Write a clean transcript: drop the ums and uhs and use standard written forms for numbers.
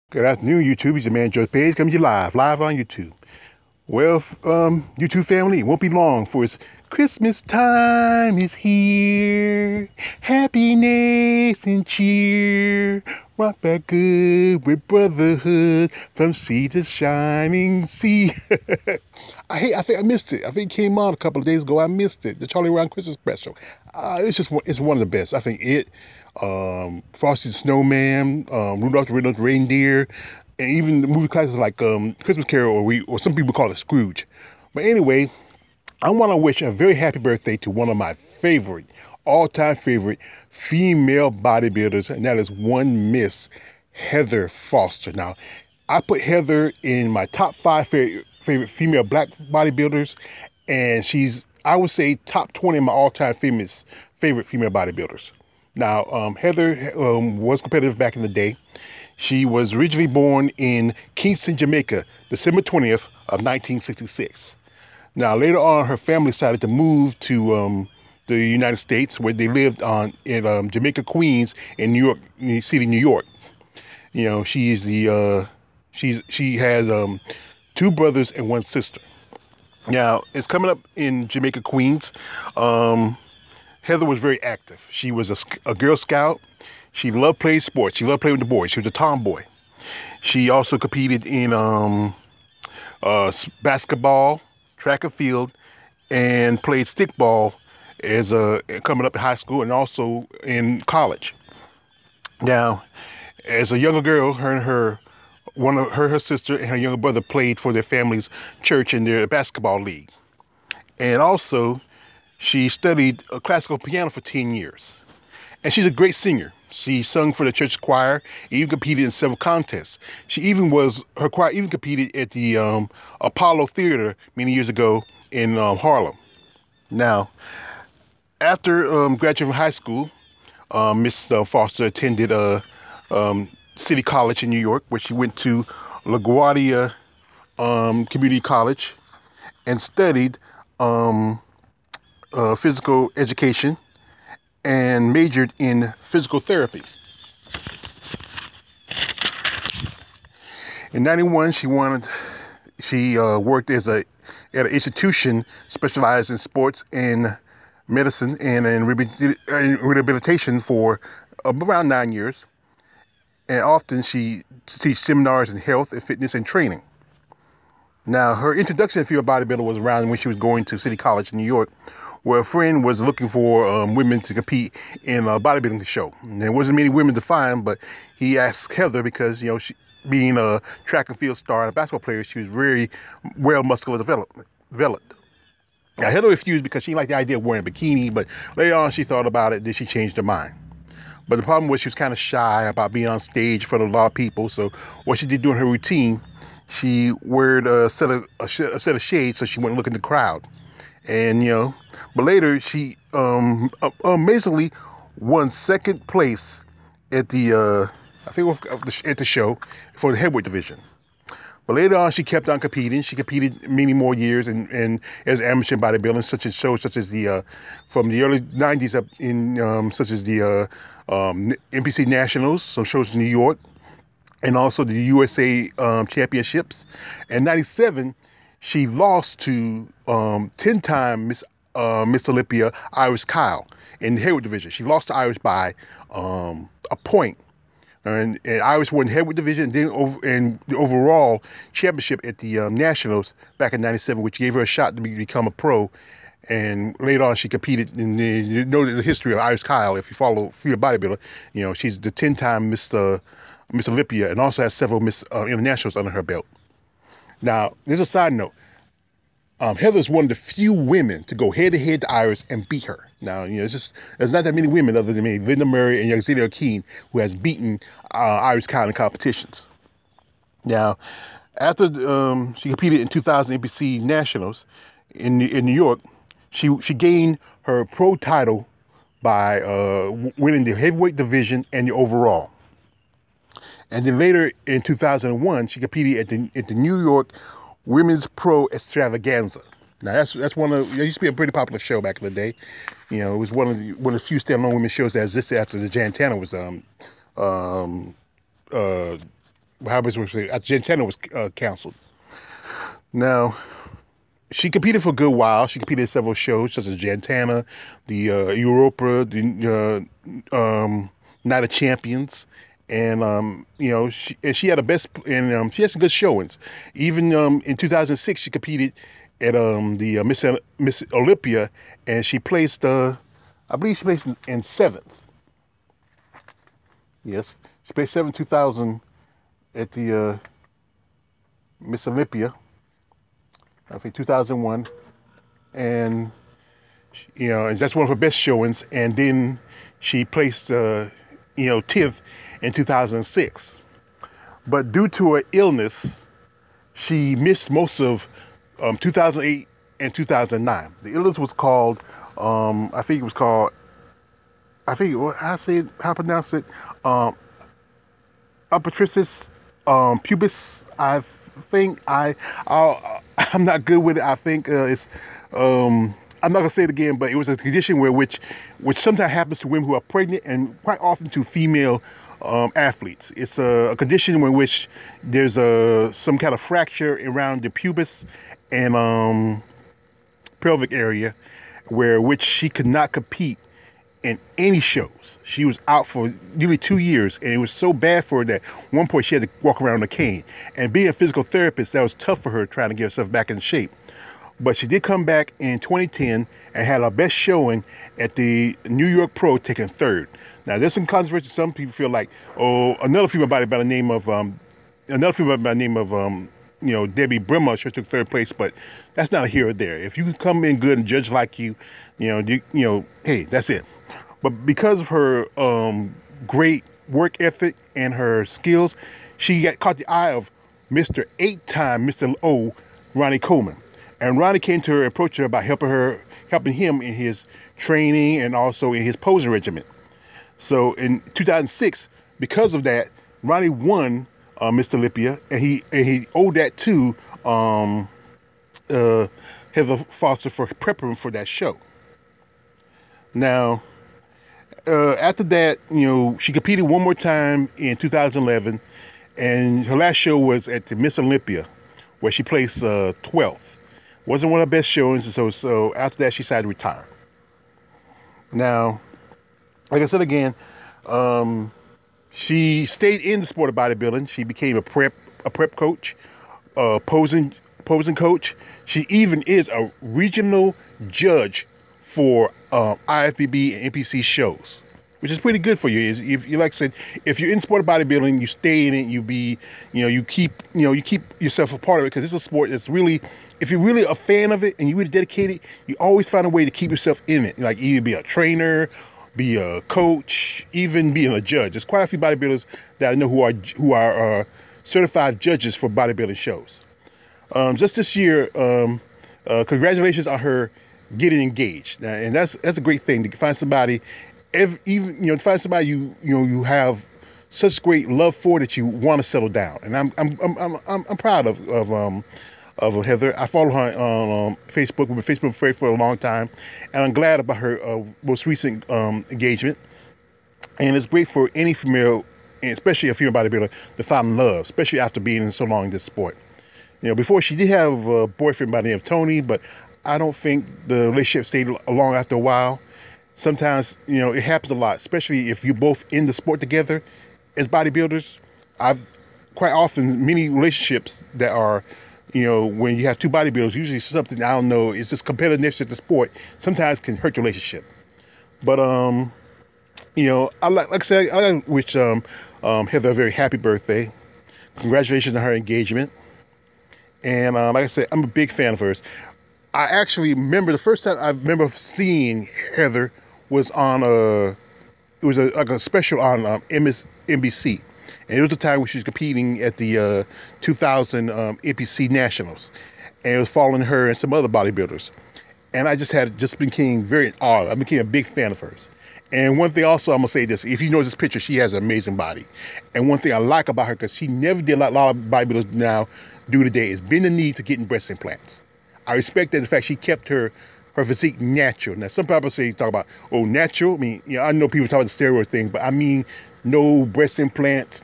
Good afternoon, YouTube. It's your man Joe Page coming to you live on YouTube. Well, YouTube family, it won't be long for it's Christmas time is here. Happiness and cheer. Rock back good with brotherhood from sea to shining sea. I think I missed it. I think it came on a couple of days ago. I missed it. The Charlie Brown Christmas special. It's one of the best. I think Frosty the Snowman, Rudolph the Red-Nosed Reindeer, and even the movie classics like Christmas Carol, or some people call it Scrooge. But anyway, I want to wish a very happy birthday to one of my all-time favorite female bodybuilders, and that is one Miss Heather Foster. Now, I put Heather in my top five favorite female black bodybuilders, and I would say, top 20 of my all-time favorite female bodybuilders. Now, Heather was competitive back in the day. She was originally born in Kingston, Jamaica, December 20th of 1966. Now, later on, her family decided to move to the United States, where they lived in Jamaica, Queens, in New York City, New York. You know, she has two brothers and one sister. Now, it's coming up in Jamaica, Queens. Heather was very active. She was a Girl Scout. She loved playing sports. She loved playing with the boys. She was a tomboy. She also competed in basketball, track and field, and played stickball as coming up in high school and also in college. Now, as a younger girl, her sister and her younger brother played for their family's church in their basketball league. And also, she studied classical piano for 10 years. And she's a great singer. She sung for the church choir, even competed in several contests. Her choir even competed at the Apollo Theater many years ago in Harlem. Now, after graduating from high school, Miss Foster attended City College in New York, where she went to LaGuardia Community College and studied physical education and majored in physical therapy. In '91, she worked at an institution specialized in sports and medicine and in rehabilitation for around 9 years. And often she teach seminars in health and fitness and training. Now, her introduction to female bodybuilding was around when she was going to City College in New York, where a friend was looking for women to compete in a bodybuilding show. And there wasn't many women to find, but he asked Heather because, you know, she, being a track and field star and a basketball player, she was very well muscular developed. Now, Heather refused because she liked the idea of wearing a bikini, but later on she thought about it, then she changed her mind. But the problem was she was kind of shy about being on stage in front of a lot of people, so what she did during her routine, she wore a set of shades so she wouldn't look in the crowd. And, you know, but later she amazingly won second place at the at the show for the heavyweight division. But later on, she kept on competing. She competed many more years in as amateur bodybuilding, such as shows such as the from the early '90s up in such as the NBC Nationals, some shows in New York, and also the USA Championships. In '97, she lost to 10-time Miss Olympia Iris Kyle in the heavyweight division. She lost to Iris by a point. And Iris won the heavyweight division and then in the overall championship at the Nationals back in '97, which gave her a shot to become a pro. And later on, she competed in you know the history of Iris Kyle. If you follow female bodybuilder, you know she's the 10-time Miss Olympia and also has several Miss Internationals under her belt. Now, there's a side note. Heather is one of the few women to go head-to-head to Iris and beat her. Now, you know, there's not that many women other than maybe Linda Murray and Yagzita Akeen who has beaten Iris Kyle in competitions. Now, after she competed in 2000 NBC Nationals in New York, she gained her pro title by winning the heavyweight division and the overall. And then later in 2001, she competed at the New York Women's Pro Extravaganza. Now that's one of it used to be a pretty popular show back in the day. You know, it was one of the few standalone women's shows that existed after the Jan Tanner was Gentana was canceled. Now, she competed for a good while. She competed in several shows, such as Gentana, the Europa, the Night of Champions, and she had a best, and she had some good showings. Even in 2006, she competed at the Miss Olympia, and she placed, I believe, she placed in seventh. Yes, she placed seventh 2000 at the Miss Olympia. I think 2001, and and that's one of her best showings. And then she placed 10th in 2006. But due to her illness, she missed most of 2008 and 2009. The illness was called, how I pronounce it, Apotritis pubis. I'm not good with it. I think it's I'm not gonna say it again, but it was a condition which sometimes happens to women who are pregnant, and quite often to female athletes. It's a condition in which there's some kind of fracture around the pubis and pelvic area, which she could not compete in any shows. She was out for nearly 2 years, and it was so bad for her that at one point she had to walk around on a cane. And being a physical therapist, that was tough for her trying to get herself back in shape. But she did come back in 2010 and had her best showing at the New York Pro, taking third. Now, there's some controversy. Some people feel like, another female by the name of Debbie Brimmer should took third place, but that's not a here or there. If you come in good and judge like you, hey, that's it. But because of her great work ethic and her skills, she caught the eye of Mr. 8-time Mr. O, Ronnie Coleman. And Ronnie came to her and approached her about helping him in his training and also in his posing regimen. So in 2006, because of that, Ronnie won Mr. Olympia, and he owed that to Heather Foster for prepping for that show. Now, after that, she competed one more time in 2011, and her last show was at the Miss Olympia, where she placed 12th. Wasn't one of her best showings, so after that, she decided to retire. Now, like I said again, she stayed in the sport of bodybuilding. She became a prep coach, posing coach. She even is a regional judge for IFBB and NPC shows, which is pretty good for you. If you, like I said, if you're in sport of bodybuilding, you stay in it. You keep yourself a part of it, because it's a sport that's really, if you're really a fan of it and you're really dedicated, you always find a way to keep yourself in it. Like either be a trainer, be a coach, even being a judge. There's quite a few bodybuilders that I know who are certified judges for bodybuilding shows. Just this year, congratulations on her getting engaged, and that's a great thing to find somebody, to find somebody you have such great love for that you want to settle down. And I'm proud of Heather. I follow her on Facebook. We've been Facebook friends for a long time, and I'm glad about her most recent engagement. And it's great for any female, and especially a female bodybuilder, to find love, especially after being in so long in this sport. Before she did have a boyfriend by the name of Tony, but I don't think the relationship stayed long after a while. Sometimes, it happens a lot, especially if you're both in the sport together as bodybuilders. I've quite often, many relationships that are, when you have two bodybuilders, usually something, I don't know, it's just competitiveness at the sport, sometimes can hurt your relationship. But, I wish Heather a very happy birthday. Congratulations on her engagement. And like I said, I'm a big fan of hers. I actually remember the first time I remember seeing Heather was on a special on NBC, and it was the time when she was competing at the 2000 NPC Nationals, and it was following her and some other bodybuilders, and I just became very awed. I became a big fan of hers. And one thing also, I'm gonna say this: if you notice this picture, she has an amazing body. And one thing I like about her, because she never did a lot of bodybuilders now do today, is been the need to getting breast implants. I respect that, the fact she kept her physique natural. Now, some people talk about, natural. I mean, I know people talk about the steroid thing, but I mean, no breast implants,